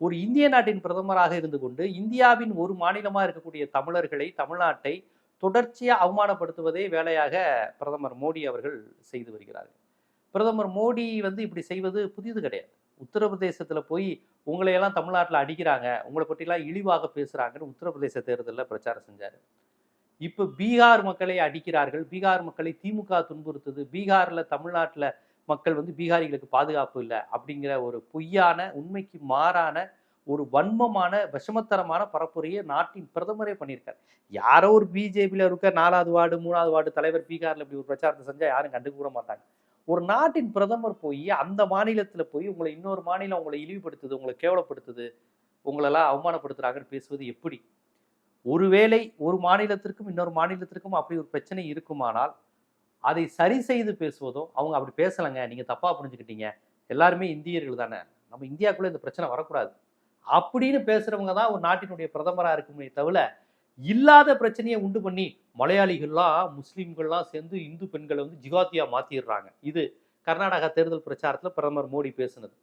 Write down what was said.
ஒரு இந்திய நாட்டின் பிரதமராக இருந்து கொண்டு இந்தியாவின் ஒரு மாநிலமா இருக்கக்கூடிய தமிழர்களை, தமிழ்நாட்டை தொடர்ச்சியா அவமானப்படுத்துவதே வேலையாக பிரதமர் மோடி அவர்கள் செய்து வருகிறார்கள். பிரதமர் மோடி இப்படி செய்வது புதிது கிடையாது. உத்தரப்பிரதேசத்துல போய் உங்களையெல்லாம் தமிழ்நாட்டில் அடிக்கிறாங்க, உங்களை பற்றிலாம் இழிவாக பேசுறாங்கன்னு உத்தரப்பிரதேச தேர்தலில் பிரச்சாரம் செஞ்சாரு. இப்ப பீகார் மக்களை அடிக்கிறார்கள், பீகார் மக்களை திமுக துன்புறுத்துது, பீகார்ல தமிழ்நாட்டில் மக்கள் பீகாரிகளுக்கு பாதுகாப்பு இல்லை அப்படிங்கிற ஒரு பொய்யான, உண்மைக்கு மாறான ஒரு வன்மமான, விஷமத்தரமான பரப்புரையை நாட்டின் பிரதமரே பண்ணியிருக்காரு. யாரோ ஒரு பிஜேபியில இருக்க 4வது வார்டு 3வது வார்டு தலைவர் பீகார்ல இப்படி ஒரு பிரச்சாரத்தை செஞ்சா யாரும் கண்டுக்க கூட மாட்டாங்க. ஒரு நாட்டின் பிரதமர் போய் அந்த மாநிலத்துல போய் உங்களை இன்னொரு மாநிலம் உங்களை இழிவுபடுத்துது, உங்களை கேவலப்படுத்துது, உங்களெல்லாம் அவமானப்படுத்துறாங்கன்னு பேசுவது எப்படி? ஒருவேளை ஒரு மாநிலத்திற்கும் இன்னொரு மாநிலத்திற்கும் அப்படி ஒரு பிரச்சனை இருக்குமானால் அதை சரி செய்து பேசுவதும், அவங்க அப்படி பேசலைங்க, நீங்க தப்பா புரிஞ்சுக்கிட்டீங்க, எல்லாருமே இந்தியர்கள் தானே, நம்ம இந்தியாவுக்குள்ள இந்த பிரச்சனை வரக்கூடாது அப்படின்னு பேசுறவங்க தான் ஒரு நாட்டினுடைய பிரதமரா இருக்குமே தவிர, இல்லாத பிரச்சனையை உண்டு பண்ணி மலையாளிகள்லாம் முஸ்லீம்கள்லாம் சேர்ந்து இந்து பெண்களை ஜிகாத்தியா மாத்திடுறாங்க. இது கர்நாடகா தேர்தல் பிரச்சாரத்துல பிரதமர் மோடி பேசுனது.